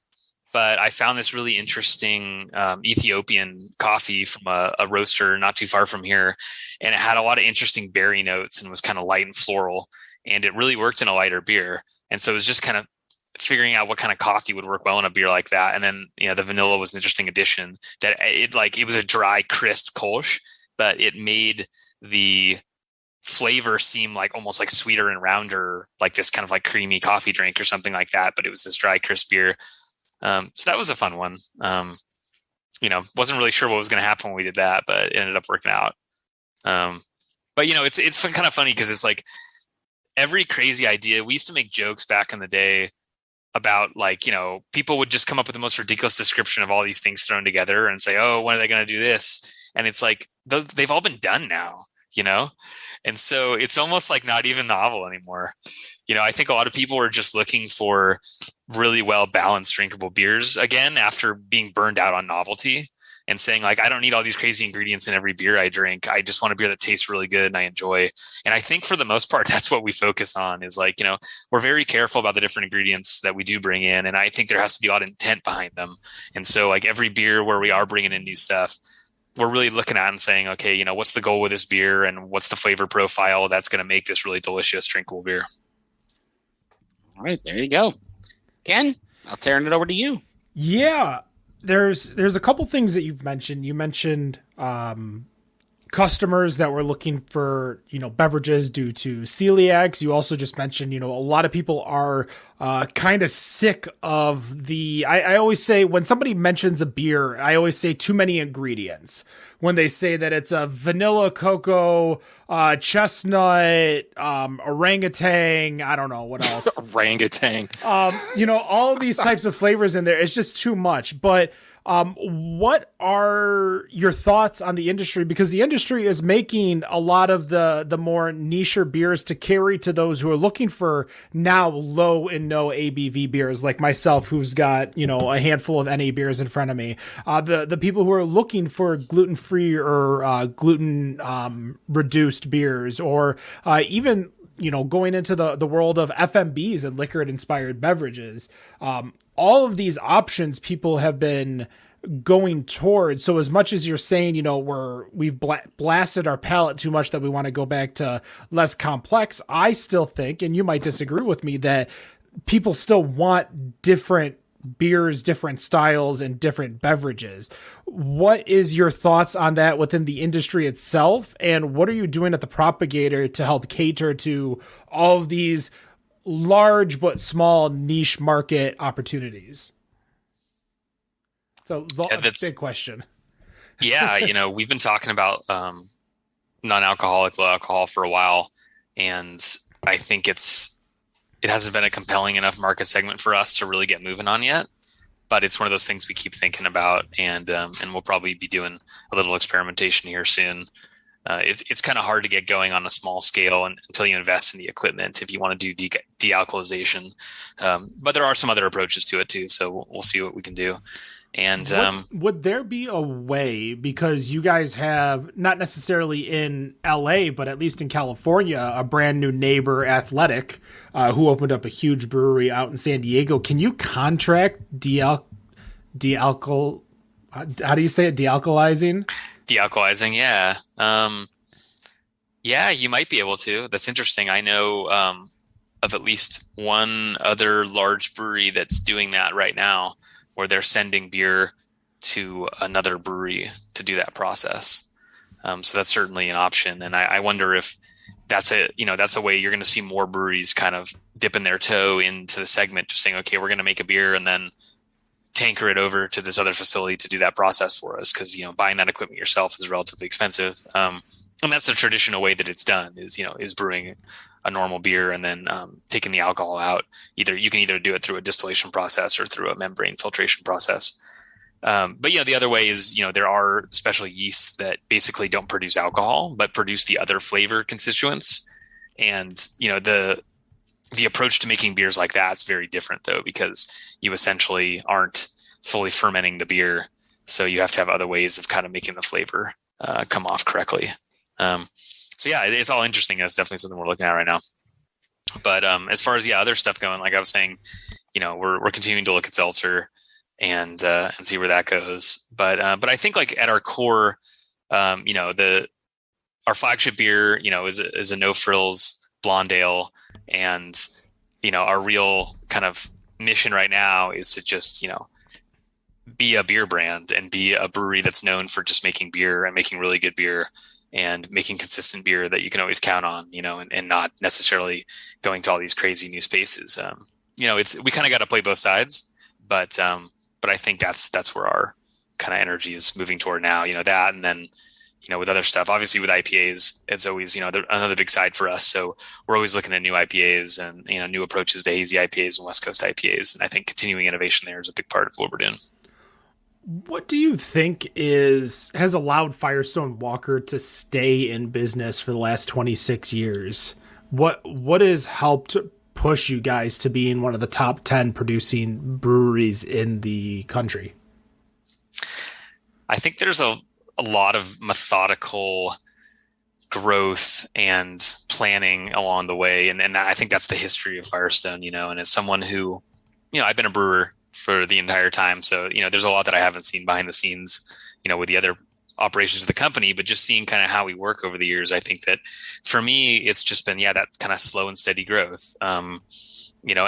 But I found this really interesting Ethiopian coffee from a roaster not too far from here. And it had a lot of interesting berry notes and was kind of light and floral. And it really worked in a lighter beer. And so it was just kind of figuring out what kind of coffee would work well in a beer like that. And then, the vanilla was an interesting addition that it was a dry, crisp Kolsch, but it made the flavor seem like almost like sweeter and rounder, like this kind of like creamy coffee drink or something like that. But it was this dry, crisp beer. So that was a fun one. Wasn't really sure what was going to happen when we did that, but it ended up working out. But it's kind of funny because it's like every crazy idea. We used to make jokes back in the day about like, people would just come up with the most ridiculous description of all these things thrown together and say, oh, when are they going to do this? And it's like, they've all been done now, And so it's almost like not even novel anymore. I think a lot of people are just looking for really well balanced drinkable beers again, after being burned out on novelty and saying like, I don't need all these crazy ingredients in every beer I drink. I just want a beer that tastes really good and I enjoy. And I think for the most part, that's what we focus on is like, we're very careful about the different ingredients that we do bring in. And I think there has to be a lot of intent behind them. And so like every beer where we are bringing in new stuff, we're really looking at and saying, okay, what's the goal with this beer and what's the flavor profile that's going to make this really delicious, drinkable beer. All right, there you go. Ken, I'll turn it over to you. Yeah, there's a couple things that you've mentioned. You mentioned customers that were looking for, beverages due to celiacs. You also just mentioned, a lot of people are kind of sick of I always say when somebody mentions a beer, I always say too many ingredients. When they say that it's a vanilla, cocoa, chestnut, orangutan, I don't know what else. Orangutan. All of these types of flavors in there, it's just too much. But what are your thoughts on the industry? Because the industry is making a lot of the more niche beers to carry to those who are looking for now low and no ABV beers, like myself, who's got, a handful of NA beers in front of me. The people who are looking for gluten-free or gluten reduced beers, or even going into the world of FMBs and liquor-inspired beverages. All of these options people have been going towards. So as much as you're saying, we've blasted our palate too much that we want to go back to less complex, I still think, and you might disagree with me, that people still want different beers, different styles, and different beverages. What is your thoughts on that within the industry itself? And what are you doing at the Propagator to help cater to all of these large but small niche market opportunities? So that's a big question. Yeah, we've been talking about non-alcoholic, low alcohol for a while, and I think it hasn't been a compelling enough market segment for us to really get moving on yet. But it's one of those things we keep thinking about, and we'll probably be doing a little experimentation here soon. It's kind of hard to get going on a small scale until you invest in the equipment if you want to do de-alcoholization. But there are some other approaches to it too, so we'll see what we can do. And would there be a way, because you guys have, not necessarily in LA, but at least in California, a brand new neighbor, Athletic, who opened up a huge brewery out in San Diego. Can you contract how do you say it? De-alcoholizing? De-alcoholizing, yeah. Yeah, you might be able to. That's interesting. I know of at least one other large brewery that's doing that right now, where they're sending beer to another brewery to do that process. So that's certainly an option. And I wonder if that's a way you're going to see more breweries kind of dipping their toe into the segment, just saying, okay, we're going to make a beer and then tanker it over to this other facility to do that process for us. Cause buying that equipment yourself is relatively expensive. And that's the traditional way that it's done is brewing a normal beer and then taking the alcohol out. You can either do it through a distillation process or through a membrane filtration process. But the other way is, there are special yeasts that basically don't produce alcohol, but produce the other flavor constituents. And, the approach to making beers like that is very different though, because you essentially aren't fully fermenting the beer. So you have to have other ways of kind of making the flavor come off correctly. So yeah, it's all interesting. It's definitely something we're looking at right now. But as far as other stuff going, like I was saying, we're continuing to look at seltzer and see where that goes. But I think like at our core, our flagship beer, is a no frills blonde ale, and our real kind of mission right now is to just be a beer brand and be a brewery that's known for just making beer and making really good beer. and making consistent beer that you can always count on, and not necessarily going to all these crazy new spaces. We kind of got to play both sides, but I think that's where our kind of energy is moving toward now, that, and then, with other stuff, obviously with IPAs, it's always, another big side for us. So we're always looking at new IPAs and, new approaches to hazy IPAs and West Coast IPAs. And I think continuing innovation there is a big part of what we're doing. What do you think has allowed Firestone Walker to stay in business for the last 26 years? What has helped push you guys to being one of the top 10 producing breweries in the country? I think there's a lot of methodical growth and planning along the way. And I think that's the history of Firestone, and as someone who, I've been a brewer for the entire time. So, there's a lot that I haven't seen behind the scenes, with the other operations of the company, but just seeing kind of how we work over the years, I think that for me, it's just been, that kind of slow and steady growth. And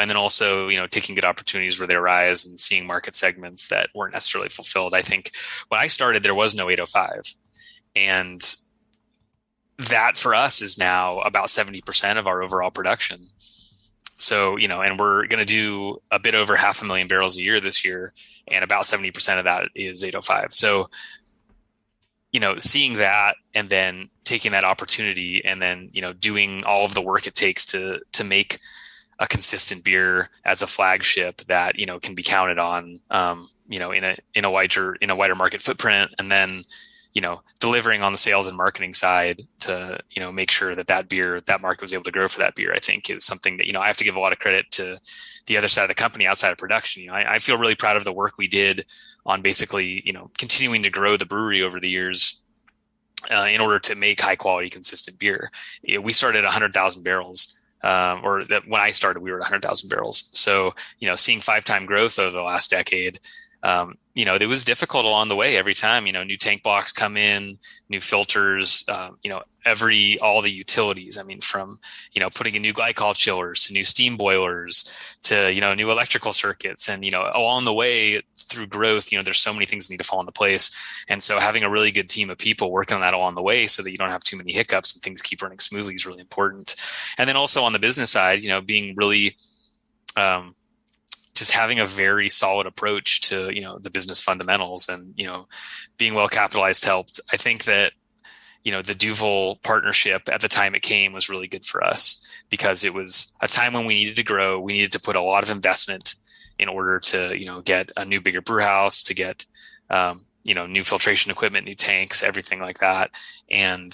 then also, taking good opportunities where they arise and seeing market segments that weren't necessarily fulfilled. I think when I started, there was no 805. And that for us is now about 70% of our overall production. So, and we're going to do a bit over 500,000 barrels a year this year. And about 70% of that is 805. So, seeing that and then taking that opportunity and then, doing all of the work it takes to make a consistent beer as a flagship that, can be counted on, in a wider market footprint. And then, delivering on the sales and marketing side to, make sure that market was able to grow for that beer, I think is something that, I have to give a lot of credit to the other side of the company outside of production. I feel really proud of the work we did on basically, continuing to grow the brewery over the years in order to make high quality, consistent beer. We started at 100,000 barrels. When I started, we were at 100,000 barrels. So, seeing 5-time growth over the last decade, it was difficult along the way every time, new tank blocks come in, new filters, all the utilities. I mean, from, putting in new glycol chillers to new steam boilers to, new electrical circuits. And, along the way through growth, there's so many things that need to fall into place. And so having a really good team of people working on that along the way so that you don't have too many hiccups and things keep running smoothly is really important. And then also on the business side, being really, just having a very solid approach to, the business fundamentals and, being well capitalized helped. I think that, the Duval partnership at the time it came was really good for us because it was a time when we needed to grow. We needed to put a lot of investment in order to, get a new, bigger brew house, to get, new filtration equipment, new tanks, everything like that. And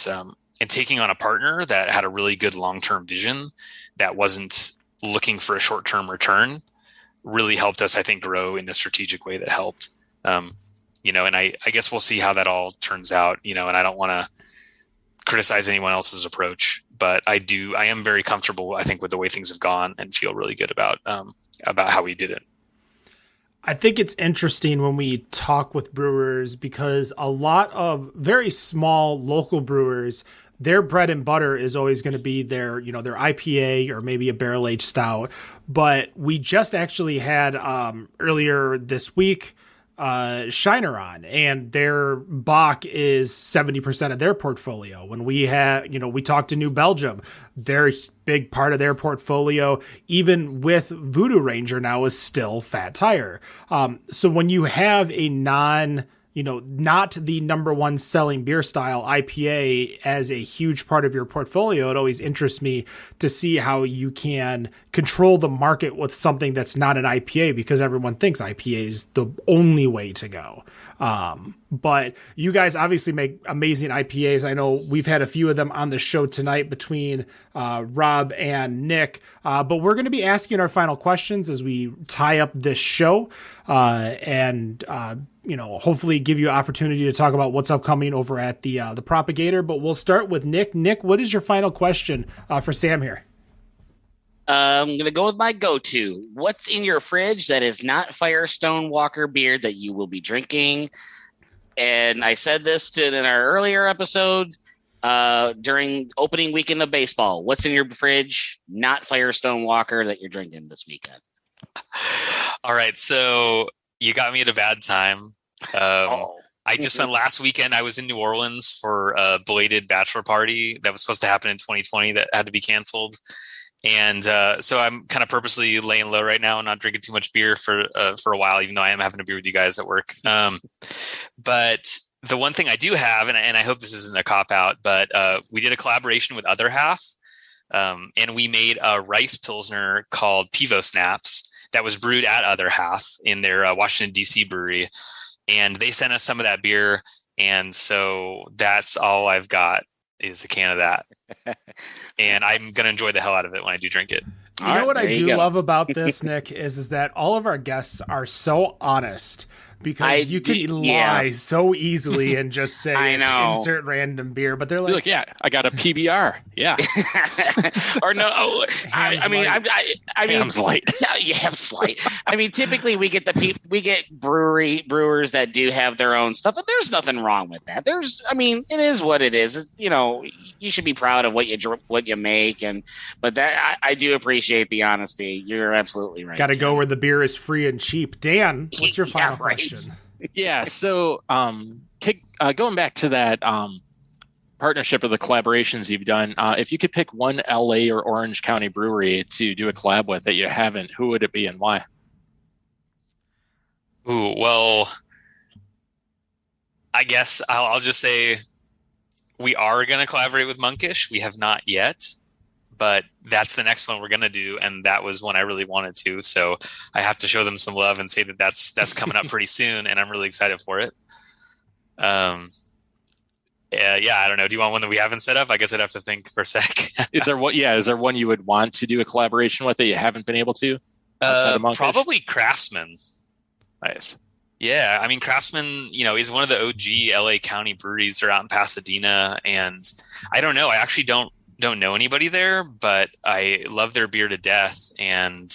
taking on a partner that had a really good long-term vision that wasn't looking for a short-term return really helped us, I think, grow in a strategic way that helped, and I guess we'll see how that all turns out, and I don't want to criticize anyone else's approach, but I am very comfortable, I think, with the way things have gone and feel really good about how we did it. I think it's interesting when we talk with brewers because a lot of very small local brewers, their bread and butter is always going to be their IPA or maybe a barrel-aged stout. But we just actually had earlier this week Shiner on, and their Bach is 70% of their portfolio. When we talked to New Belgium, their big part of their portfolio, even with Voodoo Ranger now, is still Fat Tire. So when you have a not the number one selling beer style IPA as a huge part of your portfolio, it always interests me to see how you can control the market with something that's not an IPA because everyone thinks IPA is the only way to go. But you guys obviously make amazing IPAs. I know we've had a few of them on the show tonight between Rob and Nick. But we're going to be asking our final questions as we tie up this show and hopefully give you an opportunity to talk about what's upcoming over at the Propagator. But we'll start with Nick. Nick, what is your final question for Sam here? I'm going to go with my go-to. What's in your fridge that is not Firestone Walker beer that you will be drinking? And I said this in our earlier episodes during opening weekend of baseball. What's in your fridge, not Firestone Walker, that you're drinking this weekend? All right. So you got me at a bad time. I just went last weekend. I was in New Orleans for a belated bachelor party that was supposed to happen in 2020 that had to be canceled. And so I'm kind of purposely laying low right now and not drinking too much beer for a while, even though I am having a beer with you guys at work. But the one thing I do have, and I hope this isn't a cop-out, but we did a collaboration with Other Half, and we made a rice pilsner called Pivo Snaps that was brewed at Other Half in their Washington, D.C. brewery. And they sent us some of that beer, and so that's all I've got is a can of that. And I'm going to enjoy the hell out of it when I do drink it. You know what I do love about this, Nick, is that all of our guests are so honest. Because you can lie so easily and just say insert random beer, but they're like, yeah, I got a PBR, yeah, or no, I mean, Ham's light, yeah, Ham's light. I mean, typically we get brewers that do have their own stuff, and there's nothing wrong with that. It is what it is. It's, you should be proud of what you make, but that I do appreciate the honesty. You're absolutely right. Got to go where the beer is free and cheap. Dan, what's your final question? Yeah, so going back to that partnership or the collaborations you've done, if you could pick one LA or Orange County brewery to do a collab with that you haven't, who would it be and why? Ooh, well, I guess I'll just say we are going to collaborate with Monkish. We have not yet, but that's the next one we're going to do. And that was one I really wanted to. So I have to show them some love and say that that's coming up pretty soon. And I'm really excited for it. I don't know. Do you want one that we haven't set up? I guess I'd have to think for a sec. Is there one you would want to do a collaboration with that you haven't been able to? Probably Craftsman. Nice. Yeah. I mean, Craftsman, is one of the OG LA County breweries. They're out in Pasadena. And I don't know. I actually don't know anybody there, but I love their beer to death. And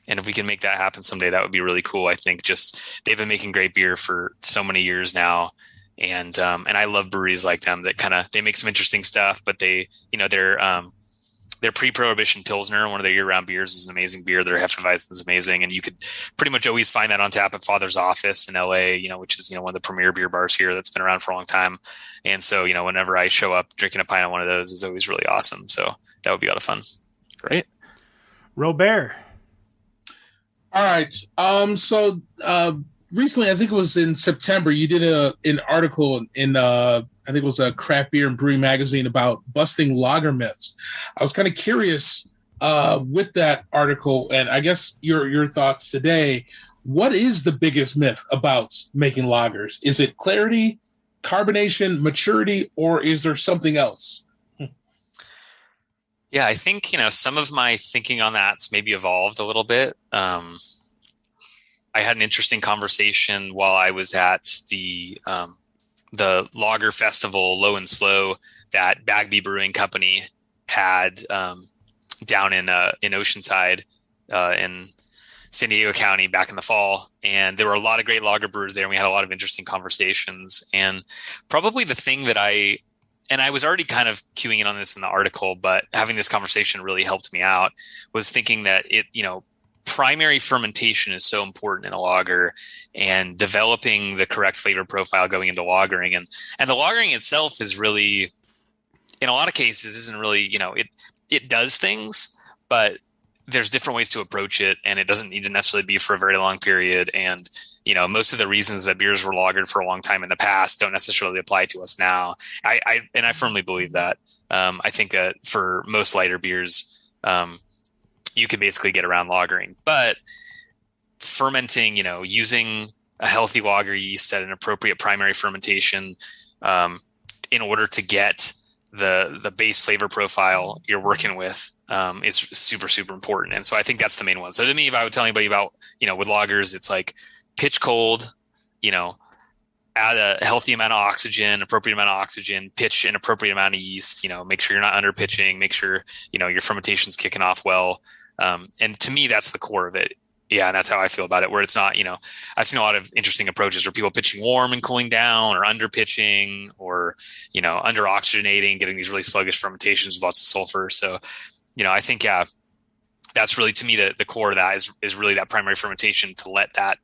if we can make that happen someday, that would be really cool. I think they've been making great beer for so many years now. And I love breweries like them that they make some interesting stuff, but their pre-prohibition Pilsner, one of their year-round beers, is an amazing beer. Their Hefeweizen is amazing. And you could pretty much always find that on tap at Father's Office in LA, which is, one of the premier beer bars here that's been around for a long time. And so, whenever I show up drinking a pint of one of those is always really awesome. So that would be a lot of fun. Great. Robert. All right. Recently, I think it was in September, you did an article in I think it was a Craft Beer and Brewing magazine about busting lager myths. I was kind of curious with that article, and I guess your thoughts today. What is the biggest myth about making lagers? Is it clarity, carbonation, maturity, or is there something else? Yeah, I think, some of my thinking on that's maybe evolved a little bit. I had an interesting conversation while I was at the Lager Festival, Low and Slow, that Bagby Brewing Company had down in Oceanside in San Diego County back in the fall. And there were a lot of great lager brewers there, and we had a lot of interesting conversations. And probably the thing that I was already kind of queuing in on this in the article, but having this conversation really helped me out, was thinking that primary fermentation is so important in a lager, and developing the correct flavor profile going into lagering. And the lagering itself is really, in a lot of cases, isn't really, it does things, but there's different ways to approach it, and it doesn't need to necessarily be for a very long period. And, most of the reasons that beers were lagered for a long time in the past don't necessarily apply to us now. I firmly believe that. I think that for most lighter beers, you can basically get around lagering, but fermenting, using a healthy lager yeast at an appropriate primary fermentation, in order to get the base flavor profile you're working with, is super, super important. And so I think that's the main one. So to me, if I would tell anybody about, with lagers, it's like pitch cold, add a healthy amount of oxygen, appropriate amount of oxygen, pitch an appropriate amount of yeast, make sure you're not under pitching, make sure, your fermentation's kicking off well. And to me, that's the core of it. Yeah. And that's how I feel about it, where it's not, I've seen a lot of interesting approaches where people pitching warm and cooling down, or under pitching, or, under oxygenating, getting these really sluggish fermentations with lots of sulfur. So, I think, that's really, to me, the core of that is really that primary fermentation, to let that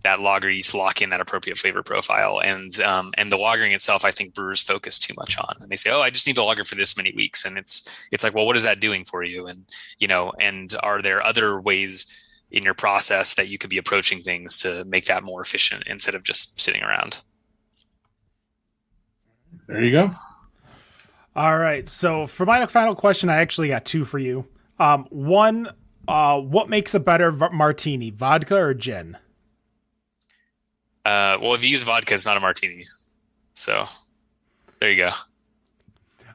that lager yeast lock in that appropriate flavor profile. And the lagering itself, I think brewers focus too much on, and they say, oh, I just need to lager for this many weeks. And it's like, well, what is that doing for you? And, and are there other ways in your process that you could be approaching things to make that more efficient instead of just sitting around? There you go. All right. So for my final question, I actually got two for you. One, what makes a better martini, vodka or gin? Well, if you use vodka, it's not a martini. So there you go.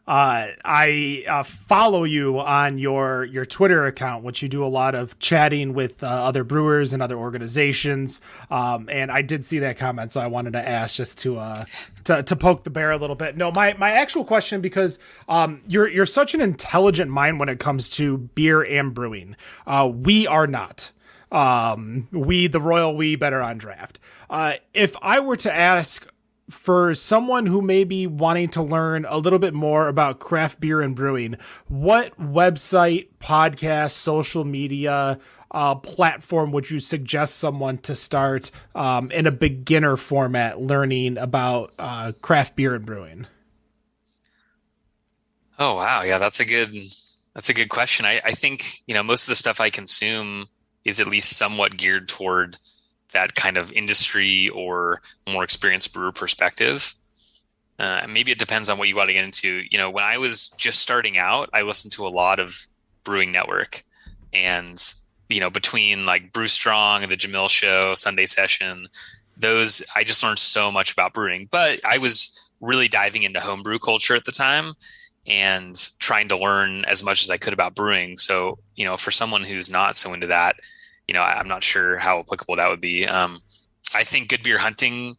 I follow you on your Twitter account, which you do a lot of chatting with other brewers and other organizations. And I did see that comment, so I wanted to ask just to poke the bear a little bit. No, my actual question, because you're such an intelligent mind when it comes to beer and brewing. We are not. The royal we better on draft. If I were to ask for someone who may be wanting to learn a little bit more about craft beer and brewing, what website, podcast, social media platform would you suggest someone to start in a beginner format learning about craft beer and brewing? Oh, wow. Yeah, that's a good question. I think, most of the stuff I consume is at least somewhat geared toward that kind of industry or more experienced brewer perspective. Maybe it depends on what you want to get into. When I was just starting out, I listened to a lot of Brewing Network, and, between like Brew Strong and the Jamil Show, Sunday Session, those, I just learned so much about brewing. But I was really diving into homebrew culture at the time and trying to learn as much as I could about brewing. So, for someone who's not so into that, I'm not sure how applicable that would be. I think Good Beer Hunting,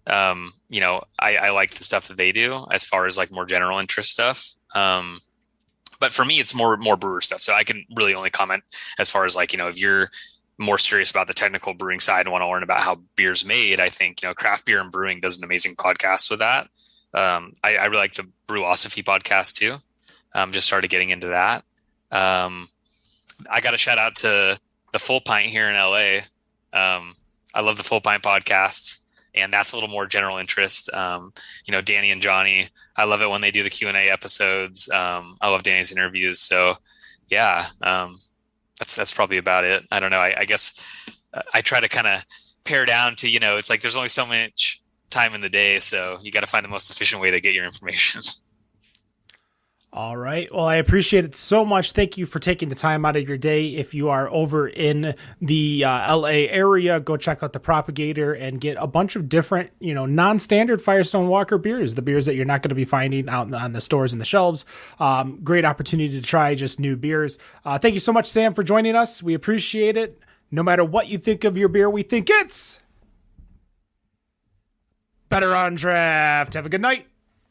I like the stuff that they do as far as like more general interest stuff. But for me, it's more brewer stuff. So I can really only comment as far as like, if you're more serious about the technical brewing side and want to learn about how beer's made, I think, Craft Beer and Brewing does an amazing podcast with that. I really like the Brewosophy podcast too. Just started getting into that. I got a shout out to the Full Pint here in LA. I love the Full Pint podcast, and that's a little more general interest. Danny and Johnny, I love it when they do the Q&A episodes. I love Danny's interviews. So yeah, that's probably about it. I don't know. I guess I try to kind of pare down to, it's like, there's only so much time in the day. So you got to find the most efficient way to get your information. All right. Well, I appreciate it so much. Thank you for taking the time out of your day. If you are over in the LA area, go check out the Propagator and get a bunch of different, non-standard Firestone Walker beers, the beers that you're not going to be finding out on the stores and the shelves. Great opportunity to try just new beers. Thank you so much, Sam, for joining us. We appreciate it. No matter what you think of your beer, we think it's better on draft. Have a good night.